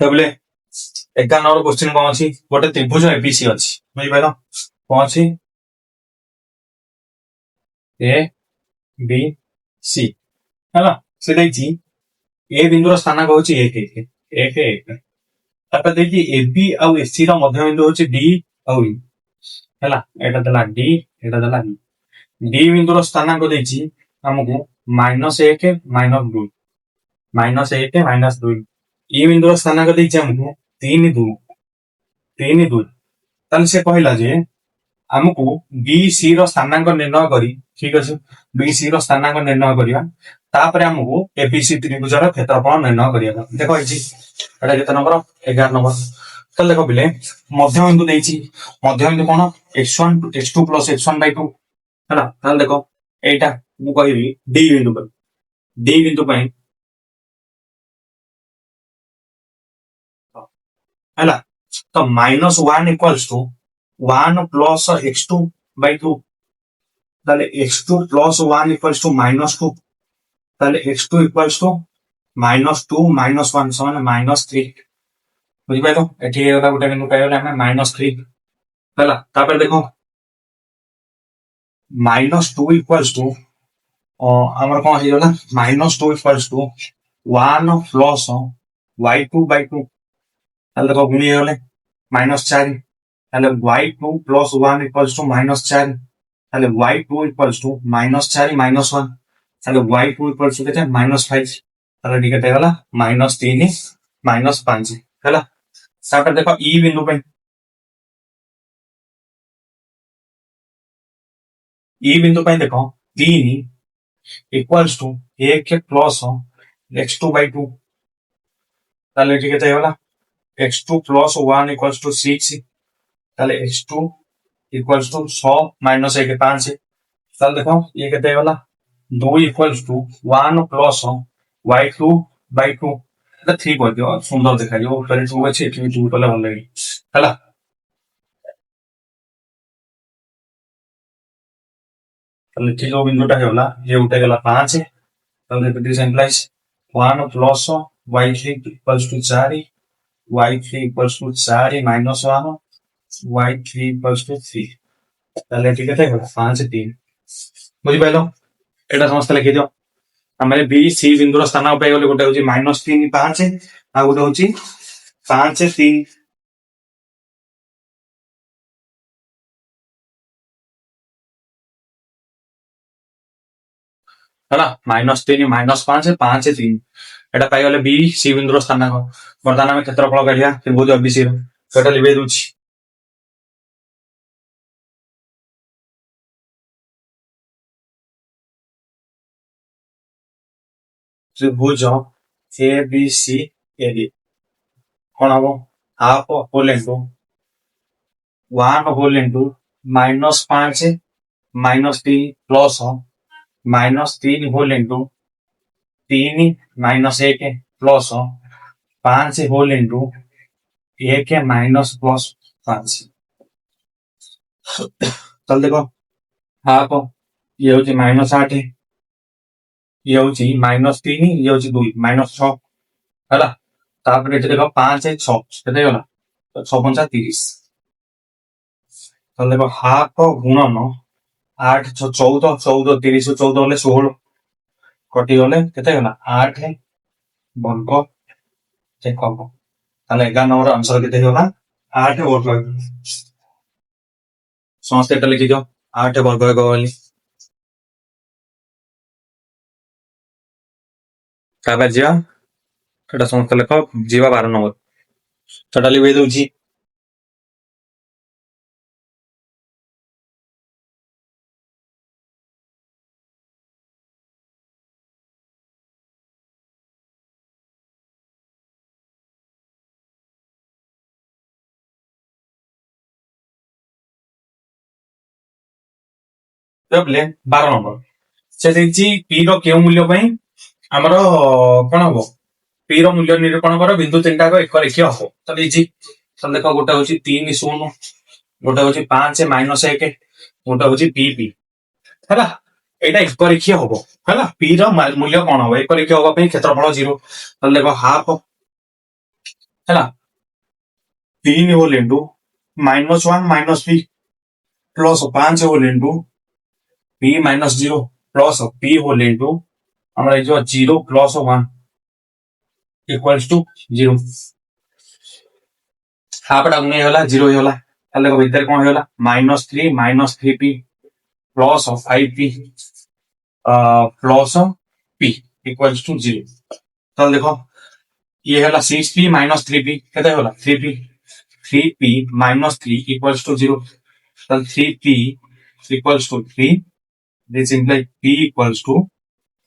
ତାପରେ 11 number question କଣ ଅଛି? ଗୋଟେ ତ୍ରିଭୁଜ ଏବିସି ଅଛି, ବୁଝିପାରିଲ? କଣ ଅଛି? ଏ ବି ସି ହେଲା, ସେ ଦେଇଛି ଏ ବିନ୍ଦୁର ସ୍ଥାନାଙ୍କ ହଉଛି 1 1 1 1। ତାପରେ ଦେଇଛି এবি ଆଉ ଏସି ର ମଧ୍ୟବିନ୍ଦୁ ହଉଛି ଡି ଆଉ ଇ ହେଲା, ଏଟା ଦେଲା ଡି, ଏଟା ଦେଲା ଇ। ଡି ବିନ୍ଦୁର ସ୍ଥାନାଙ୍କ ଦେଇଛି ଆମକୁ -1 -2 -1 -2। ଇ ବିନ୍ଦୁର ସ୍ଥାନାଙ୍କ ଦେଇଛି ଆମକୁ 3 2 3 2। ତାହେଲେ ସେ କହିଲା ଯେ ଆମକୁ ବି ସି ର ସ୍ଥାନାଙ୍କ ନିର୍ଣ୍ଣୟ କରି, ଠିକ ଅଛି, ବି ସି ର ସ୍ଥାନାଙ୍କ ନିର୍ଣ୍ଣୟ କରିବା, ତାପରେ ଆମକୁ ଏବିସି ତ୍ରିଭୁଜର କ୍ଷେତ୍ରଫଳ ନିର୍ଣ୍ଣୟ କରିବା। ଦେଖ ଏଇଠି ଏଟା କେତେ ନମ୍ବର? 11 ନମ୍ବର। ତାହେଲେ ଦେଖ ପିଲେ, ମଧ୍ୟବିନ୍ଦୁ ଦେଇଛି, ମଧ୍ୟବିନ୍ଦୁ କଣ? x1 x2 plus x1/2 ହେଲା। ତାହେଲେ ଦେଖ ଏଇଟା ମୁଁ କହିବି ଡି ବିନ୍ଦୁ ପାଇଁ, ଡି ବିନ୍ଦୁ ପାଇଁ ହେଲା, ତ -1 equals to 1 plus x2/2। তাহলে x2 plus 1 equals to -2। তাহলে x2 equals to -2 - 1 সমান -3। বুঝিপাইল? এটি এগুলা গোটে বিন্দু পাইগলে আমি -3 ହେଲା। ତାପରେ ଦେଖ -2 equals to ଆମର କଣ ହେଇଗଲା? -2 equals to 1 plus y2/2। ତାହେଲେ ଦେଖ ଗୁଣି ହେଇଗଲେ -4। ତାହେଲେ y2 plus 1 equals to -4। তাহলে y2 equals to -4 - 1। তাহলে y2 equals to কেতে? -5। তাহলে এটি কেতে গলা? -3 -5 ହେଲା। ତାପରେ ଦେଖ ଇ ବିନ୍ଦୁ ପାଇଁ, ଇ ବିନ୍ଦୁ ପାଇଁ ଦେଖ 3 equals to 1 plus x2/2। তাহলে এটি কেতে গলা? x2 plus 1 equals to 6। তাহলে x2 equals to 6 - 1 5। তাহলে দেখো ইয়ে কেতে গলা? 2 equals to 1 plus y2/2। এটা 3 କରିଦିଅ, ସୁନ୍ଦର ଦେଖାଯିବ। ଉପରେ 2 ଅଛି, ଏଠି ବି 2 କଲେ ଭଲ ଲାଗିବ ହେଲା। ତାହେଲେ ଏଠି ଯୋଉ ବିନ୍ଦୁଟା ହେଇଗଲା, ଇଏ ଗୋଟେ ଗଲା 5। ତାହେଲେ this implies 1 plus y3 equals to 4, y3 equals to 4 - 1, y3 equals to 3। তাহলে এটি কেতে গলা? 5 3। বুঝিপাইল? এটা ସମସ୍ତେ ଲେଖିଦିଅ। ଆମେ ବି ସି ବିନ୍ଦୁର ସ୍ଥାନ ପାଇଗଲେ, ଗୋଟେ ହଉଛି -3 5, ଆଉ ଗୋଟେ ହଉଛି 5 3 ହେଲା। -3 -5 5 3 এটা ପାଇଗଲେ ବି ସି ବିନ୍ଦୁର ସ୍ଥାନାଙ୍କ। ବର୍ତ୍ତମାନ ଆମେ କ୍ଷେତ୍ରଫଳ କାଢିବା ତ୍ରିଭୁଜ ଏବିସି ର। ସେଟା ଲିଭେଇ ଦଉଛି। ତ୍ରିଭୁଜ ଏ ବି ସି ଏଡି କଣ ହବ? ହାଫ ହୋଲ ଇଣ୍ଟୁ 1 ହୋଲ into -5 -3 plus -3 whole into 3 -1 plus 5 whole into 1 minus plus 5। ତାହେଲେ ଦେଖ ହାଫ ଇଏ ହଉଛି -8, ଇଏ ହଉଛି -3, ଇଏ ହଉଛି 2 -6 ହେଲା। ତାପରେ ଏଠି ଦେଖ 5 6 କେତେ ହେଇଗଲା? 6 5 30। ତାହେଲେ ଦେଖ ହାଫ ଗୁଣନ 8 6 14 14 30 14 ହେଲେ 16 କଟିଗଲେ କେତେ ହେଇଗଲା? 8 ବର୍ଗ ଏକକ। ତାହେଲେ 11 ନମ୍ବର ଆନ୍ସର କେତେ ହେଇଗଲା? 8 ବର୍ଗ ଏକକ। ସମସ୍ତେ ଏଟା ଲେଖିଦିଅ 8 ବର୍ଗ ଏକକ ବୋଲି। ତାପରେ ଯିବା, ଏଟା ସମସ୍ତେ ଲେଖ, ଯିବା 12 ନମ୍ବର। ସେଟା ଲିଭେଇ ଦଉଛି। ପିଲେ 12 ନମ୍ବର ସେ ଦେଇଛି ପି ର କେଉଁ ମୂଲ୍ୟ ପାଇଁ ଆମର କଣ ହବ? ପି ର ମୂଲ୍ୟ ନିରୂପଣ କର, ବିନ୍ଦୁ ତିନିଟାକ ଏକ ରେଖୀୟ ହବ। ତ ଦେଇଛି, ତାହେଲେ ଦେଖ ଗୋଟେ ହଉଛି 3 0, ଗୋଟେ ହଉଛି 5 -1, ଗୋଟେ ହଉଛି ପି ପି ହେଲା। ଏଇଟା ଏକ ରେଖୀୟ ହବ ହେଲା। ପି ର ମୂଲ୍ୟ କଣ ହବ? ଏକ ରେଖୀୟ ହବା ପାଇଁ କ୍ଷେତ୍ରଫଳ 0। ତାହେଲେ ଦେଖ ହାଫ, है ना। 3 whole into -1 minus p plus 5 whole into p minus 0 plus p whole into हमारा जो 0 प्लस 1 इक्वल्स टू 0 हाफटा गुणे होला 0 होला ताले भीतर कोन होला -3 p plus 5 p plus p equals to 0 ताले देखो ये होला 6 पी माइनस 3 पी केते होला 3 p 3 p minus 3 equals to 0 ताले 3 p equals to 3 this implies p equals to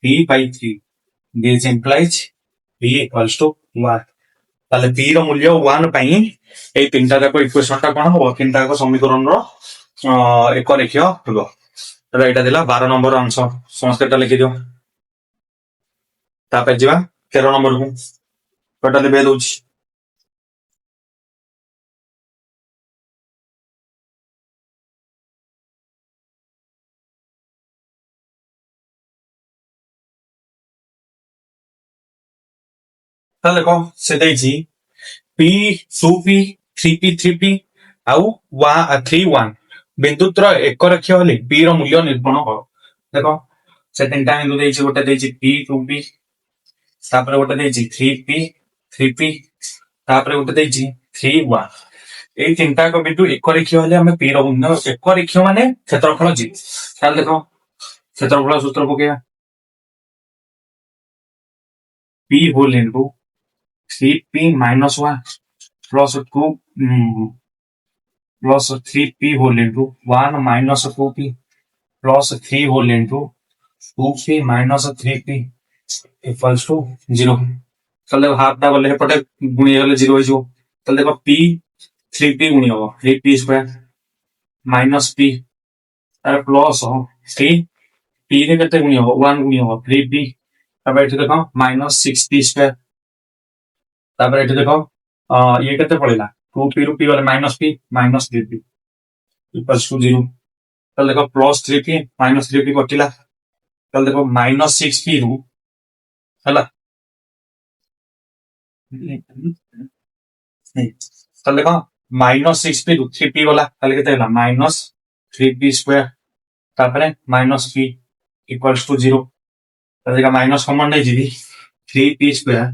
3 by 3 this implies p equals to 1 তাহলে p ର ମୂଲ୍ୟ 1 ପାଇଁ ଏଇ ତିନିଟା ଯାକ ଇକ୍ୱେସନ ଟା କଣ ହବ ତିନିଟା ଯାକ ସମୀକରଣର ଏକ ରେଖୀୟ ହେବ ତାହେଲେ ଏଇଟା ଥିଲା 12 ନମ୍ବର ଆନ୍ସର ସମସ୍ତେ ଏଟା ଲେଖି ଦିଅ ତାପରେ ଯିବା 13 ନମ୍ବରକୁ ଟୋଟାଲି ବେ ଦଉଛି ତାହେଲେ ଦେଖ ସେ ଦେଇଛି p 2p 3p 3p ଆଉ 3 1 ବିନ୍ଦୁତ୍ର ଏକ ରେଖୀୟ ହେଲେ p ର ମୂଲ୍ୟ ନିରୂପଣ କର ଦେଖ ସେ ତିନିଟା ବିନ୍ଦୁ ଦେଇଛି ଗୋଟେ ଦେଇଛି p 2p ତାପରେ ଗୋଟେ ଦେଇଛି 3p 3p ତାପରେ ଗୋଟେ ଦେଇଛି 3 1 ଏଇ ତିନିଟା ଯାକ ବିନ୍ଦୁ ଏକ ରେଖୀୟ ହେଲେ ଆମେ p ର ମୂଲ୍ୟ ଏକ ରେଖୀୟ ମାନେ କ୍ଷେତ୍ରଫଳ ଜି ତାହେଲେ ଦେଖ କ୍ଷେତ୍ରଫଳ ସୂତ୍ର ପକେଇବା p hole into 3p minus 1 plus 2 plus 3p whole into 1 minus 2p plus 3 whole into 2p minus 3p equals to 0 তাহলে হাফটা বলে এপটে গুণি গলে 0 হয়ে যাব তাহলে দেখো p 3p গুণি হবো 3p স্কয়ার minus p আর প্লাস 3 p রে কেতে গুণি হবো 1 গুণি হবো 3p তারপর এটি দেখো minus 6p স্কয়ার তারপরে এটি দেখো ये केते पड़ेला 2p रू p वाले माइनस 3p इक्वल्स टू 0 তাহলে দেখো প্লাস 3p माइनस 3p কটিলা তাহলে দেখো माइनस 6p रू হলা তাহলে দেখো माइनस 6p रू 3p वाला তাহলে কেতে হলা माइनस 3p স্কয়ার তারপরে माइनस p इक्वल्स टू 0 তাহলে দেখো माइनस कॉमन नहीं जीवी 3p square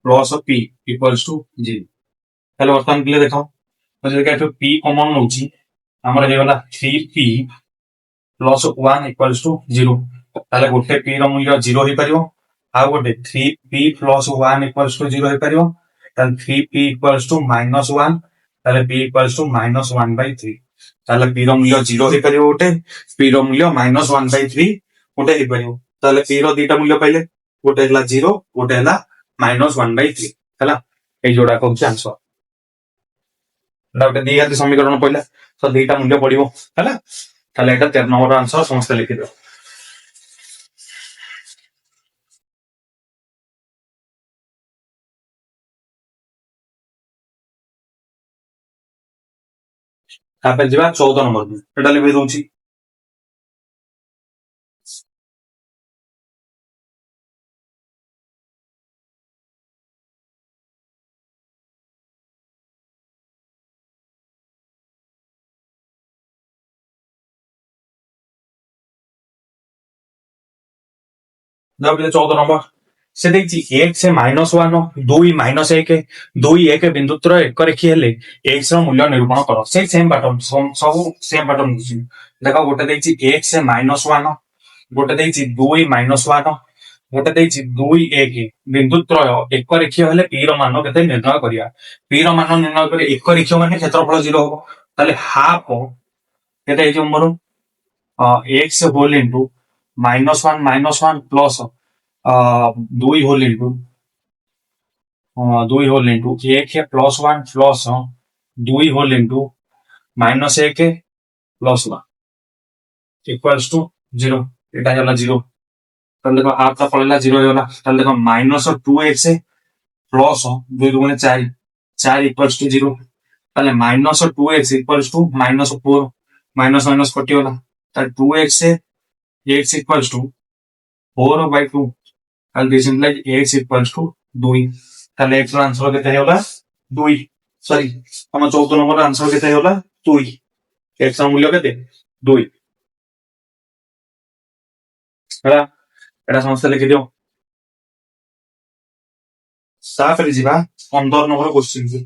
plus p equals to 0 তাহলে বর্তমান দিলে দেখো যদি এটো p কমন নউছি আমরা হই গলা 3p প্লাস 1 ইকুয়ালস টু 0 তাহলে গোটে p র মূল্য 0 হই পারিবো আর গোটে 3p প্লাস 1 ইকুয়ালস টু 0 হই পারিবো তাহলে 3p ইকুয়ালস টু -1 তাহলে p ইকুয়ালস টু -1/3 তাহলে p র মূল্য 0 হই পারিবো গোটে p র মূল্য -1/3 গোটে হই পারিবো তাহলে p র দুইটা মূল্য পাইলে গোটে হলা 0 গোটে হলা -1/3 হলা এই जोड़ा কোছে आंसर ଗୋଟେ ଦି ଘାତି ସମୀକରଣ ପଇଲା ତ ଦିଟା ମୂଲ୍ୟ ପଡିବ ହେଲା ତାହେଲେ ଏଟା 13 ନମ୍ବର ଆନ୍ସର ସମସ୍ତେ ଲେଖିଦିଅ ତାପରେ ଯିବା 14 ନମ୍ବର ଏଟା ଲେଖି ଦଉଛି ତାପରେ 14 ନମ୍ବର ସେ ଦେଇଛି x -1 2 -1 2 1 ବିନ୍ଦୁତ୍ର ଏକ ରେଖୀ ହେଲେ x ର ମୂଲ୍ୟ ନିରୂପଣ କର ସେଇ ସେମ୍ ବାଟନ ସବୁ ସେମ୍ ବାଟନ ଅଛି ଦେଖ ଗୋଟେ ଦେଇଛି x -1 ଗୋଟେ ଦେଇଛି 2 -1 ଗୋଟେ ଦେଇଛି 2 1 ବିନ୍ଦୁତ୍ରୟ ଏକ ରେଖୀୟ ହେଲେ p ର ମାନ କେତେ ନିର୍ଣ୍ଣୟ କରିବା p ର ମାନ ନିର୍ଣ୍ଣୟ କରି ଏକ ରେଖୀୟ ମାନେ କ୍ଷେତ୍ରଫଳ 0 ହବ ତାହେଲେ ହାଫ କେତେ ହେଇଯିବ ମୋର x whole into -1 plus 2 whole into 2 whole into 1 plus 1 plus 2 whole into -1 plus 1 equals to 0 এটা হলো 0 তাহলে দেখো হাফটা পড়লা 0 হলো তাহলে দেখো -2x प्लस 2 गुणे 4 4 इक्वल्स टू 0 তাহলে -2x equals to -4 minus minus कटी होला तार 2x x equals to 4/2 and this implies x equals to 2 তাহলে x ର ଆନ୍ସର କେତେ ହେଇଗଲା 2 ସରି ଆମ 14 ନମ୍ବର ଆନ୍ସର କେତେ ହେଇଗଲା 2 x ର ମୂଲ୍ୟ କେତେ 2 ହେଲା ଏଟା ସମସ୍ତେ ଲେଖିଦିଅ ତାପରେ ଯିବା 15 ନମ୍ବର କ୍ୱେଶ୍ଚିନ୍ କୁ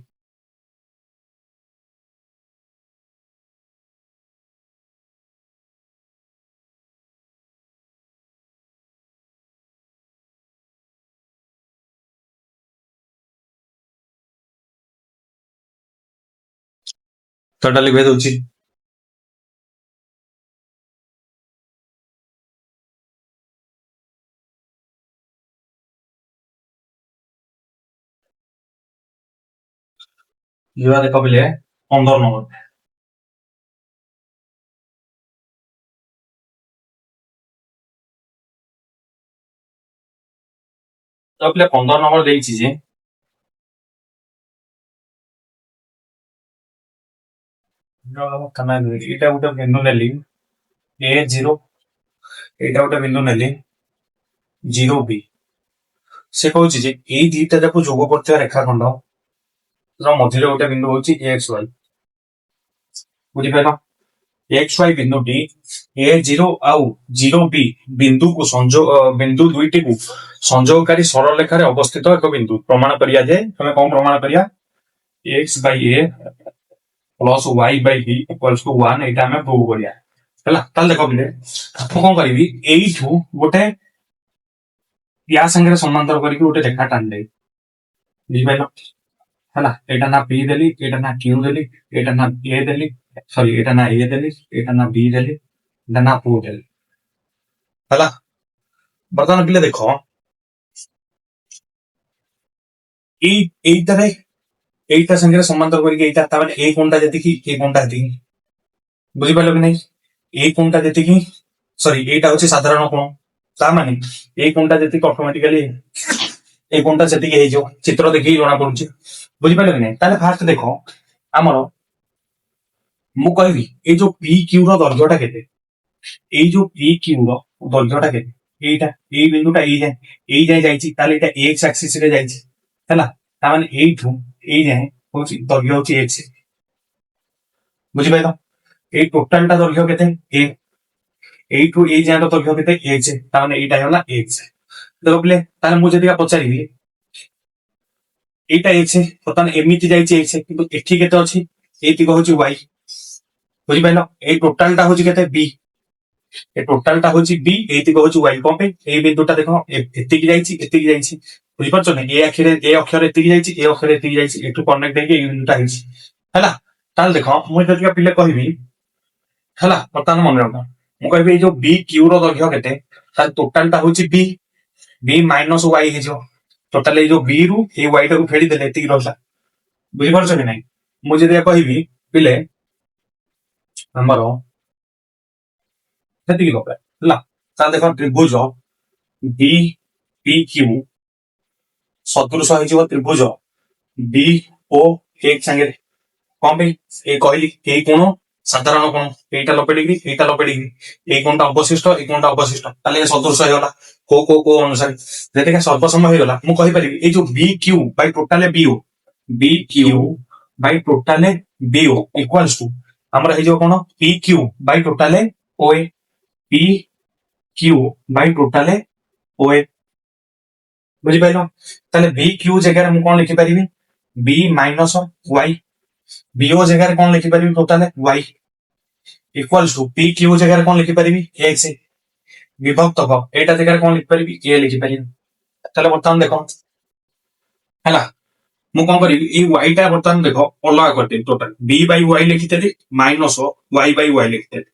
ସେଟା ଲିଭେଇ ଦଉଛି ଯିବା ଦେଖ ପିଲେ 15 ନମ୍ବର ତ ପିଲେ 15 ନମ୍ବର ଦେଇଛି ଯେ ଏଇଟା ଗୋଟେ ବିନ୍ଦୁ ନେଲି A0 ଏଇଟା ଗୋଟେ ବିନ୍ଦୁ ନେଲି 0B ସେ କହୁଛି ଯେ ଏଇ ଦିଟା ଯାକ ଯୋଗ କରୁଥିବା ରେଖାଖଣ୍ଡ ର ମଝିରେ ଗୋଟେ ବିନ୍ଦୁ ହଉଛି XY ବୁଝିପାରିଲ XY ବିନ୍ଦୁଟି A0 ଆଉ 0B ବିନ୍ଦୁକୁ ବିନ୍ଦୁ ଦୁଇଟିକୁ ସଂଯୋଗକାରୀ ସରଳ ରେଖାରେ ଅବସ୍ଥିତ ଏକ ବିନ୍ଦୁ ପ୍ରମାଣ କରିବା ଯେ ତମେ କଣ ପ୍ରମାଣ କରିବା x by a plus y by b equals to 1 ଏଇଟା ଆମେ ପ୍ରୁଭ କରିବା ହେଲା ତାହେଲେ ଦେଖ ପିଲେ ମୁଁ କଣ କରିବି ଏଇଠୁ ଗୋଟେ ୟା ସାଙ୍ଗରେ ସମାନ୍ତର କରିକି ଗୋଟେ ରେଖା ଟାଣିଦେବି ବୁଝିପାରିଲ ହେଲା ଏଇଟା ନା P ଦେଲି ଏଇଟା ନା Q ଦେଲି ଏଇଟା ନା A ଦେଲି ସରି ଏଇଟା ନା A ଦେଲି ଏଇଟା ନା B ଦେଲି ଏଇଟା ନା O ଦେଲି ହେଲା ବର୍ତ୍ତମାନ ପିଲେ ଦେଖ এইটারে এইটা সাଙ୍ଗରେ ସମାନ୍ତର କରିକି ଏଇଟା ତାମାନେ ଏଇ କୋଣଟା ଯେତିକି ଏଇ କୋଣଟା ଯେତିକି ବୁଝିପାରିଲ କି ନାଇଁ ଏଇ କୋଣଟା ଯେତିକି ସରି ଏଇଟା ହଉଛି ସାଧାରଣ କୋଣ ତା ମାନେ ଏଇ କୋଣଟା ଯେତିକି ଅଟୋମେଟିକାଲି ଏଇ କୋଣଟା ସେତିକି ହେଇଯିବ ଚିତ୍ର ଦେଖିକି ଜଣା ପଡୁଛି ବୁଝିପାରିଲ କି ନାଇଁ ତାହେଲେ ଫାର୍ଷ୍ଟ ଦେଖ ଆମର ମୁଁ କହିବି ଏଇ ଯୋଉ ପି କ୍ୟୁ ର ଦୈର୍ଘ୍ୟଟା କେତେ ଏଇ ଯୋଉ ପି କ୍ୟୁ ର ଦୈର୍ଘ୍ୟଟା କେତେ এইটা এই বিন্দুটা এই যাই ଯାଇଛି তাহলে এটা x আক্সিস রে ଯାଇଛି ହେଲା ତାମାନେ এইଠୁ এই ଯାଏ ହଉଛି ଦୈର୍ଘ୍ୟ ହଉଛି x ବୁଝିପାରିଲ এই ଟୋଟାଲଟା ଦୈର୍ଘ୍ୟ କେତେ a এইଠୁ এই ଯାଏର ଦୈର୍ଘ୍ୟ କେତେ x ତାମାନେ এইଟା ହେଲା x ଦେଖ ପିଲେ ତାହେଲେ ମୁଁ ଯଦି ପଚାରିବି এইଟା x ବର୍ତ୍ତମାନ ଏମିତି ଯାଇଛି x କିନ୍ତୁ ଏଠି କେତେ ଅଛି ଏଇତିକ ହଉଛି y ବୁଝିପାରିଲ এই ଟୋଟାଲଟା ହଉଛି କେତେ b ଏ ଟୋଟାଲଟା ହଉଛି b ଏଇତିକ ହଉଛି y କଣ ପାଇଁ ଏଇ ବିନ୍ଦୁଟା ଦେଖ ଏତିକି ଯାଇଛି ବୁଝିପାରୁଛ ନା ଏ ଅକ୍ଷର ଏତିକି ଯାଇଛି ଏ ଅକ୍ଷର ଏତିକି ଯାଇଛି ଏଠୁ କନେକ୍ଟ ହେଇକି ଏଇ ବିନ୍ଦୁଟା ହେଇଛି ହେଲା ତାହେଲେ ଦେଖ ମୁଁ ଯଦି ପିଲେ କହିବି ହେଲା ବର୍ତ୍ତମାନ ମନେ ରଖ ମୁଁ କହିବି ଏଇ ଯୋଉ ବି କ୍ୟୁ ର ଦୈର୍ଘ୍ୟ କେତେ ତାହେଲେ ଟୋଟାଲଟା ହଉଛି b ମାଇନସ y ହେଇଯିବ ଟୋଟାଲ ଏଇ ଯୋଉ b ରୁ ଏଇ y ଟାକୁ ଫେରିଦେଲେ ଏତିକି ରହିଲା ବୁଝିପାରୁଛ କି ନାଇଁ ମୁଁ ଯଦି କହିବି ପିଲେ ଆମର ସେତିକି ଦରକାର ହେଲା ତାହେଲେ ଦେଖ ତ୍ରିଭୁଜ ଡି ପି କ୍ୟୁ ସଦୃଶ ହେଇଯିବ ତ୍ରିଭୁଜ ଡି ଓ ଏକ ସାଙ୍ଗରେ କଣ ପାଇଁ ଏଇ କହିଲି ଏଇ କୋଣ ସାଧାରଣ କୋଣ এইটা 90 ডিগ্রি এইটা 90 ডিগ্রি এই কোণটা অবশিষ্ট তাহলে ଏ ସଦୃଶ ହେଇଗଲା କୋଉ ଅନୁସାରେ ଯେତିକି ସର୍ବସମ ହେଇଗଲା ମୁଁ କହିପାରିବି ଏଇ ଯୋଉ ବି କ୍ୟୁ ବାଇ ଟୋଟାଲେ ବିଓ ଇକ୍ୱାଲ୍ସ ଟୁ ଆମର ହେଇଯିବ କଣ ପି କ୍ୟୁ ବାଇ ଟୋଟାଲେ O A P Q by total O A बुझिपार ताले बी क्यू जगह मु कौन लिखि पारिबी बी माइनस वाई बीओ जगह कौन लिखि पारिबी total Y equals to P Q जगह कौन लिखि पारिबी एक्स विभक्त क एटा जगह कौन लिखि पारिबी ए लिखि पारिबी ताले वर्तमान देखो हैला मु कौन करिबी ए वाई टा वर्तमान देखो अलग करते टोटल बी बाई वाई लिखितेली माइनस वाई बाई वाई लिखितेली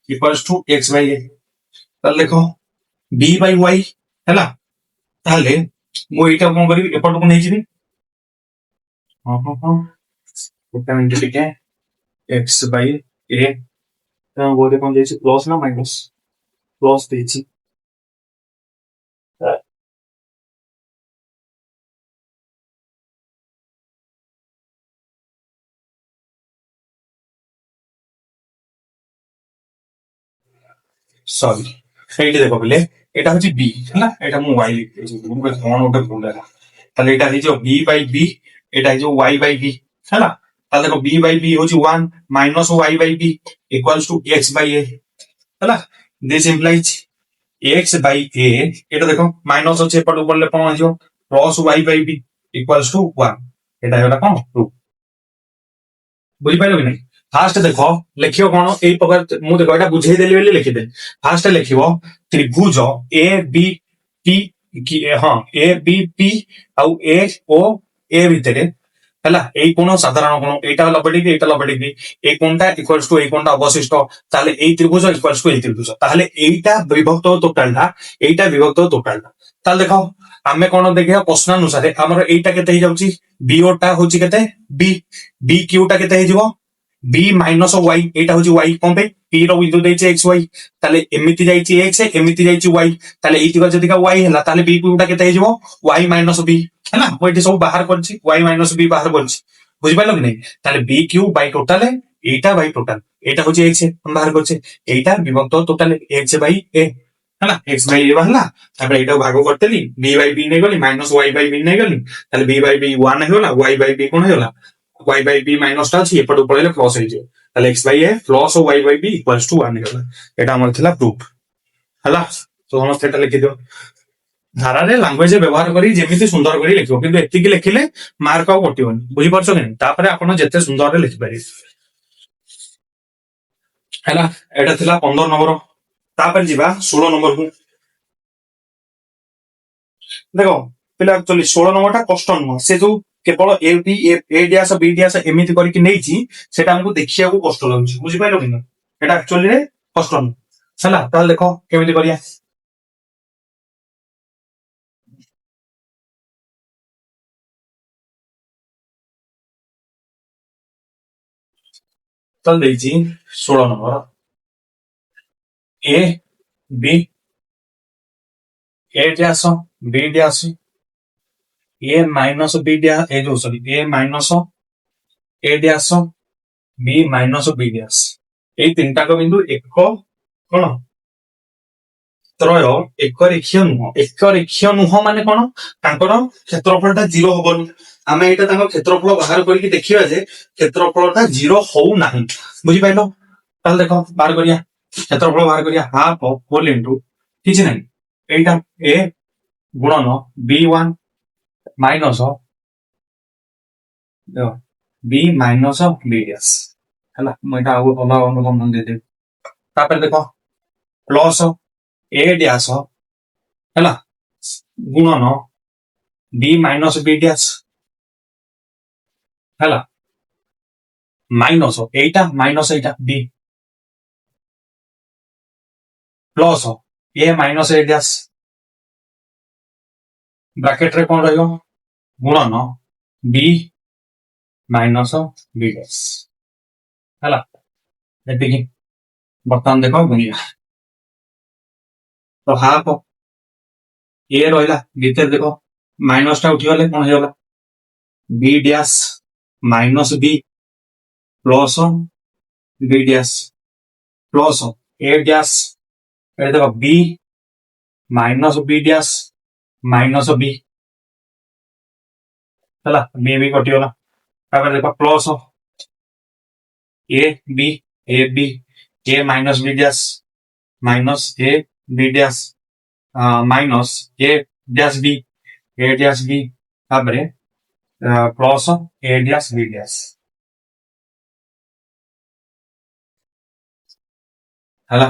equals to X by A ताले देखो बी बाई वाई हैला ताले मु एटा कोन करिवि एपट को नै जिवि गोटे मिनिट टिके x बाई a गोटे कोन जेछि प्लस ना माइनस प्लस देछि सॉरी एइटे देखो पहिले এটা হচ্ছে বি ହେଲା এটা ମୁଁ y লিখেছি କଣ ଗୋଟେ ଭୁଲ ହେଲା ତାହେଲେ ଏଇଟା ହେଇଯିବ b by b এটা ହେଇଯିବ y by b ହେଲା ତାହେଲେ ଦେଖ b by b ହଉଛି 1 minus y by b equals to x by a ହେଲା this implies x by a এটা দেখো মাইনাস ଅଛି ଏପଟକୁ ପଡିଲେ କଣ ହେଇଯିବ plus y by b equals to 1 এটা ହେଲା କଣ 2 ବୁଝିପାରିଲ କି ନାଇଁ फास्ट देख लिखियो कौन यही प्रकार मुझे देखो यहाँ बुझेदेली बोली लिखिदे फास्ट लिख त्रिभुज ए बी टी हाँ ए बी पी आउ ए ओ ए भितर है এই কোণ সাধারণ কোণ এইটা 90 ডিগ্রি এইটা 90 ডিগ্রি এই কোণটা ইকুয়ালস টু এই কোণটা অবশিষ্ট তাহলে এই ত্রিভুজ ইকুয়ালস টু এই ত্রিভুজ তাহলে এইটা বিভক্ত টোটালটা এইটা বিভক্ত টোটালটা তাহলে দেখো আমি কোণ দেখিয়া প্রশ্নানুসারে আমার এইটা কেতে হই যাଉଛି বিওটা হচ্ছে কেতে বি বি কিউটা কেতে হইଯିବ b माइनस y এইটা হচ্ছে y কোন পে p র বিন্দু দেইছে x y তাহলে এমিতি যাইছি x এমিতি যাইছি y তাহলে এইটিকা যদি y ହେଲା তাহলে b কিউটা কেতে হইଯିବ y माइनस b ହେଲା ମୁଁ এটি সব বাহার করছি y माइनस b বাহার করছি বুঝি পাইলো কি নাই তাহলে b কিউ বাই টোটাল এইটা বাই টোটাল এইটা হচ্ছে x আমি বাহার করছি এইটা বিভক্ত টোটাল x বাই a ହେଲା x বাই a বাহারা তারপরে এইটাও ভাগ করতেলি b বাই b নেই গলি মাইনাস y বাই b নেই গলি তাহলে b বাই b 1 হইলা y বাই b কোন হইলা y by b माइनस टा अछि एपट ऊपर ले प्लस होई जे ताले x by a plus y by b equals to 1 होला एटा हमर थिला प्रूफ हला तो हम सेटा लिखि दियो धारा रे लैंग्वेज व्यवहार करी जेमिति सुंदर करी लिखियो किंतु एतिकी लिखिले मार्क आउ कटियोनी बुझी परछो कि तापरे आपण जते सुंदर रे लिखि पारि हला एटा थिला 15 नंबर तापर जीवा 16 नंबर को देखो पिला एक्चुअली 16 नंबर टा कष्ट न से जो केवल A B A dash B dash एमिति करके नेइची सेटा हमको देखिया को कष्ट लागुची बुझी पाइलो कि एटा एक्चुअली रे कष्ट न चला ताल देखो केमिति करिया चल देइची 16 number A B A dash B dash A minus B dash A जो sorry A minus A dash B minus B dash এই তিনটা বিন্দু এক কোন त्रय एक रेखीय नुह माने कोन तांकर क्षेत्रफलटा 0 होबनी आमे एटा तांकर क्षेत्रफल बाहर करके देखिबा जे क्षेत्रफलटा 0 होउ नाही बुझी पाइलो ताल देखो बाहर करिया क्षेत्रफल बाहर करिया हाफ ऑफ होल इनटू किछ नाही एटा ए गुणन b1 minus b minus b dash हला मोटा अलग अनुगमन दे दे तापर देखो प्लस ए डैश है गुणन बी माइनस बी डैश है माइनस एटा माइनस एटा बी प्लस ए माइनस ए डैश ब्रैकेट रे कौन रहियो गुणन बी माइनस बी डैश है देखिए बर्तमान देखो गुणिया तो हाफ ए रहा भीतर देखो माइनस टा उठी गले कौन होगा B dash minus B plus B dash plus A dash देखो B minus B dash minus B है बी भी कटिगला देखो plus A B A minus B dash minus A B dash minus A dash B तापरे plus A dash B dash हला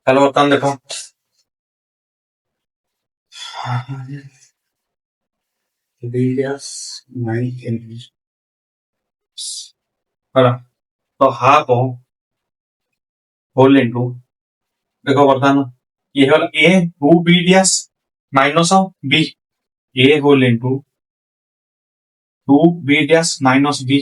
चलो बर्तमान देखो बी डैश हला तो हाफ होल इनटू देखो बर्तमान ये हल A two B dash minus B A whole into two B dash minus B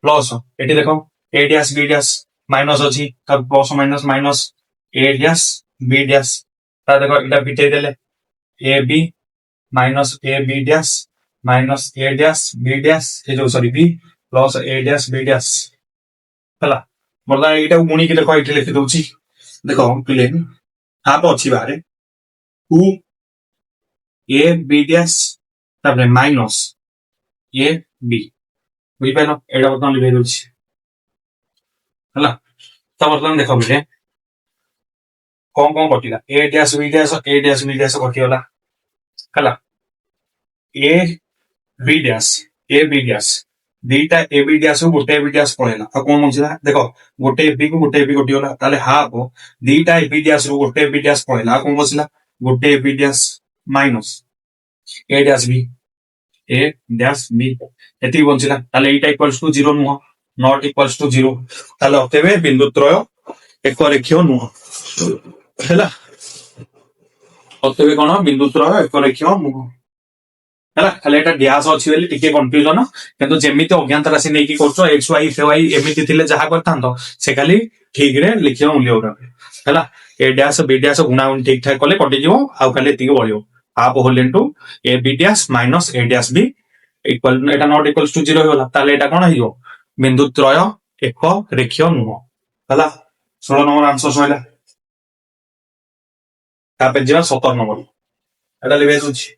plus एटी देखो A dash B dash minus अछि तब प्लस माइनस माइनस ए डैश बी डैश ता देखो इटा बिटे देले A B minus A B dash minus A dash B dash A जो sorry B plus A dash B dash हला बर्तमान एटा गुणी के देखो इटे लिखि दउची देखो प्लेन हाफ अछि बारे टू ए बी डैश तापर माइनस ए बी बुझिपार एटा बर्तमान लिखे दूसरी है तो बर्तमान देख बोले कौन कौन कटिला ए डैश बी डैश कटिगला है ए बी डैश दीटा ए बी डैश को गोटे ए बी डैश पड़ेगा आ कौन बचला देख गोटे ए बी को गोटे ए बी कटिगला ताले हाफ दीटा ए बी डैश को गोटे ए बी डैश पड़ेगा आ कौन बचला गोटे a B dash minus A dash b एति बचला ताले एटा इक्वल्स टू 0 नुह नॉट इक्वल्स टू 0 ताले अतएव बिंदु त्रय एक रेखीय नुह हैला अतएव कोन बिंदु त्रय एक रेखीय नुह हैला खाली एटा डैश अछि बेली टिके कंफ्यूजन किंतु जेमिति अज्ञात राशि नै कि करछो x y f y एमिति थिले जहा करथांतो से खाली ठीक रे लिखियो मूल्य उरा हैला ए डैश बी डैश गुणा ठीक ठाक कले कटि जीवो आ खाली एति बळियो half whole into A B dash minus A dash B equal एटा नॉट इक्वल्स टू 0 होला ताले एटा कोन हियो बिंदु त्रय एक रेखीय नुह हैला 16 नंबर आंसर सइला तापे जीवा 17 नंबर एटा लिबे अछि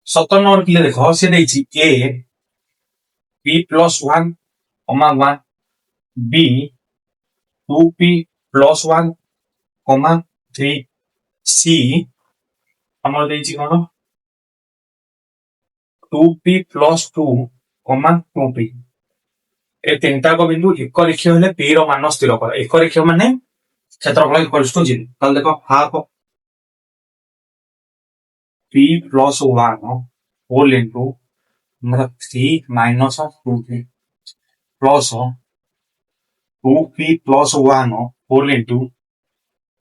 17 नंबर के लिए देखो से देछि a p plus 1 comma 1 b 2p plus 1 comma 3 c हमर देछि कोन 2p plus 2 comma 2p ए तीनटा को बिंदु एक रेखीय हेले p रो मान स्थिर कर एक रेखीय माने क्षेत्रफल इक्वल्स टू 0 ताल देखो half p plus 1 whole into 3 minus 2p plus 2p plus 1 whole into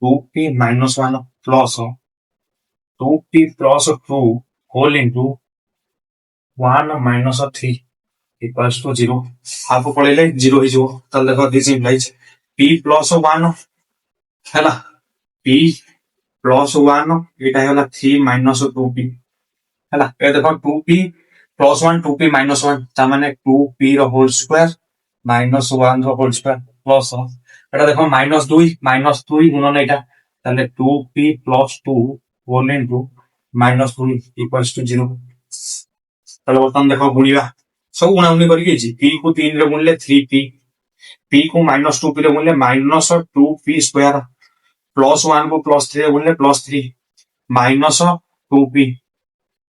2p minus 1 plus 2p plus 2 whole into 1 minus 3 equals to 0 half पळेले 0 ही जो ताल देखो दिस इम्प्लाइज p plus 1 हैला p plus 1 एटा होला 3 minus 2p हैला ए देखो 2p plus 1 2p minus 1 ता माने 2p रो होल स्क्वायर minus 1 रो होल स्क्वायर प्लस एटा देखो -2 गुणन एटा ताले 2p plus 2 whole into -2 equals to 0 ताले बर्तमान देखो गुणिबा सब गुणागुणी करके छी p को 3 रे गुणले 3p p को -2p रे गुणले -2p स्क्वायर प्लस 1 को प्लस 3 रे गुणले +3 -2p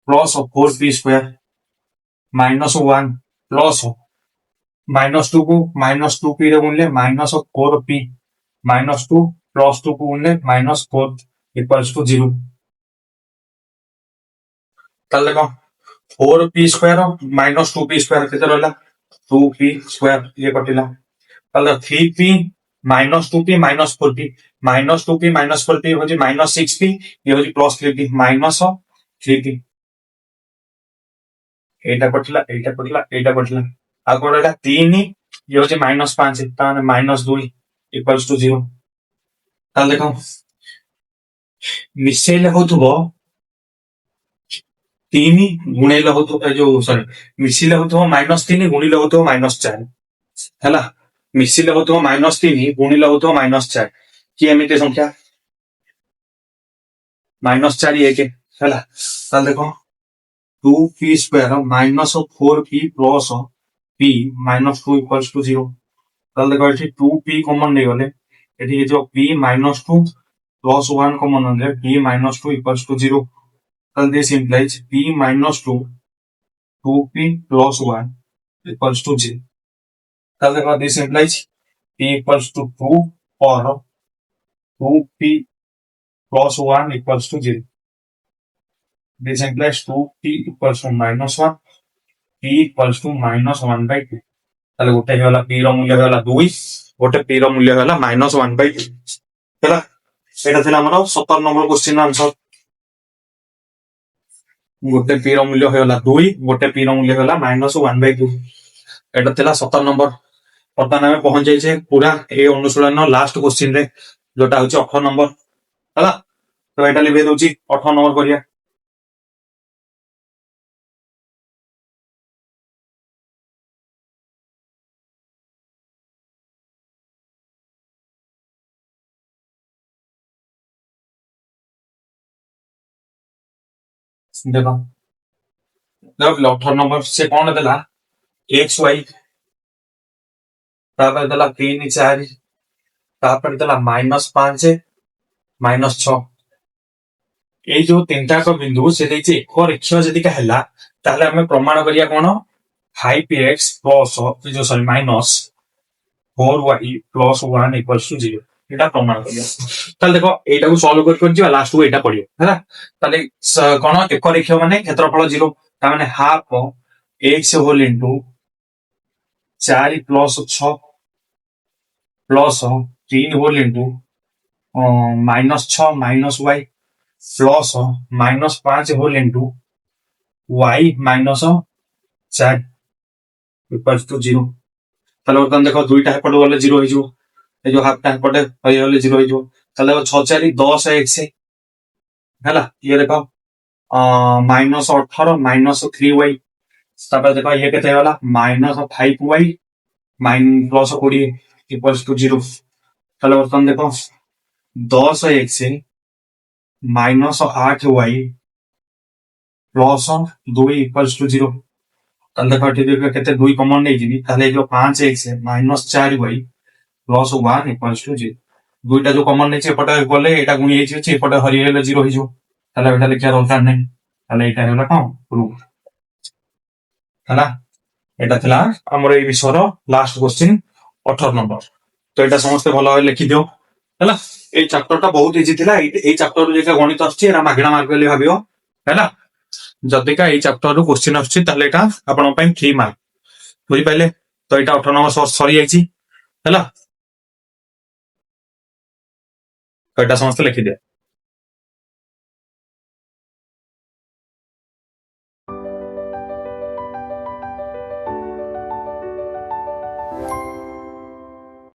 plus 4p square -1 plus -2 को -2p रे गुणले -4p -2 प्लस 2 को गुणले -4 इक्वल्स टू 0 ताले को 4p स्क्वायर -2p स्क्वायर केते रहला 2p स्क्वायर ये कटिला ताले 3p -2p -4p -2p -4p होजी -6p ये होजी +3p -3p एटा कटिला आ कोन एटा 3 ये होजी -5 ता माने -2 इक्वल्स टू 0 ताल देखो मिसेले होतबो 3 गुणेले होतो जो सॉरी मिसिले होतो -3 गुणिले होतो -4 हैला मिसिले होतो -3 गुणिले होतो -4 कि एमिते संख्या -4 1 हैला ताल देखो 2p square -4p plus p -2 equals to 0 ताल देखो एठी 2p कॉमन नै गले एठी जो p -2 प्लस 1 कॉमन होले p -2 इक्वल्स टू 0 ताल this implies p -2 2p plus 1 equals to 0 ताल देखो this implies p equals to 2 और 2p plus 1 equals to 0 this implies 2p equals to -1 p equals to -1/2 ताले गोटे होला p रो मूल्य होला 2 गोटे p रो मूल्य होला -1/2 हैला एटा थिला हमर 17 नंबर क्वेश्चन आंसर गोटे p रो मूल्य होला 2 गोटे p रो मूल्य होला -1/2 एटा थिला 17 नंबर वर्तमान हमें पहुंच जाई छे पूरा ए अनुशीलन लास्ट क्वेश्चन रे जोटा होची 18 नंबर हैला तो एटा लिबे दोची 18 नंबर करिया ଦେଖ ଦେଖ 18 ନମ୍ବର ସେ କଣ ଦେଲା ଏକ୍ସ ୱାଇ, ତାପରେ ଦେଲା 3 4, ତାପରେ ଦେଲା -5 -6। ଏଇ ଯୋଉ ତିନିଟାକ ବିନ୍ଦୁ ସେ ଦେଇଛି ଏକ ରେଖୀୟ ଯଦିକା ହେଲା ତାହେଲେ ଆମେ ପ୍ରମାଣ କରିବା କଣ 5x ପ୍ଲସ ଯୋଉ ସରି -4y ପ୍ଲସ 1 ଇକ୍ୱାଲ୍ସ ଟୁ 0। ଏଇଟା ପ୍ରମାଣ କରିବା। ତାହେଲେ ଦେଖ ଏଇଟାକୁ ସଲ୍ଭ କରି ଯିବା, ଲାଷ୍ଟକୁ ଏଇଟା ପଡିବ ହେଲା। ତାହେଲେ କଣ ଏକ ରେଖୀୟ ମାନେ କ୍ଷେତ୍ରଫଳ 0, ତାମାନେ half x whole into 4 plus 6 plus 3 whole into -6 -y plus -5 whole into y -4 equals to 0। ତାହେଲେ ବର୍ତ୍ତମାନ ଦେଖ ଦୁଇଟା ଏପଟେ ଗଲେ 0 ହେଇଯିବ, এই ଯୋଉ ହାଫ ଟା ଏପଟେ ହେଇଗଲେ 0 ହେଇଯିବ। ତାହେଲେ 6 4 10 x ହେଲା। ଇଏ ଦେଖ -18 -3y, ତାପରେ ଦେଖ ଇଏ କେତେ ହେଇଗଲା -5y ପ୍ଲସ 20 ଇକ୍ୱାଲ୍ସ ଟୁ 0। ତାହେଲେ ବର୍ତ୍ତମାନ ଦେଖ 10x -8y plus 2 equals to 0। ତାହେଲେ ଦେଖ ଏଠି କେତେ 2 କମନ ନେଇଯିବି, ତାହେଲେ ଏଇ ଯୋଉ 5x -4y plus 1 equals to 0। ଦୁଇଟା ଯୋଉ କମନ ନେଇଛି ଏପଟେ ଗଲେ ଏଇଟା ଗୁଣି ହେଇଛି, ଏପଟେ ହରିଗଲେ 0 ହେଇଯିବ। ତାହେଲେ ଏଇଟା ଲେଖିବା ଦରକାର ନାହିଁ। ତାହେଲେ ଏଇଟା ହେଲା କଣ ପ୍ରୁଫ ହେଲା। ଏଇଟା ଥିଲା ଆମର ଏଇ ବିଷୟର ଲାଷ୍ଟ କ୍ୱେଶ୍ଚିନ୍ 18 ନମ୍ବର। ତ ଏଇଟା ସମସ୍ତେ ଭଲ ଭାବେ ଲେଖିଦିଅ ହେଲା। ଏଇ ଚାପ୍ଟର ଟା ବହୁତ ଇଜି ଥିଲା। ଏଇ ଚାପ୍ଟର ଯେଟା ଗଣିତ ଆସୁଛି ଏଟା ମାଗଣା ମାର୍କ ବୋଲି ଭାବିବ ହେଲା। ଯଦିକା ଏଇ ଚାପ୍ଟର ରୁ କ୍ୱେଶ୍ଚିନ୍ ଆସୁଛି ତାହେଲେ ଏଇଟା ଆପଣଙ୍କ ପାଇଁ ଫ୍ରି ମାର୍କ, ବୁଝିପାରିଲେ। ତ ଏଇଟା 18 ନମ୍ବର ସରିଯାଇଛି ହେଲା। ତ ଏଇଟା ସମସ୍ତେ ଲେଖିଦିଅ।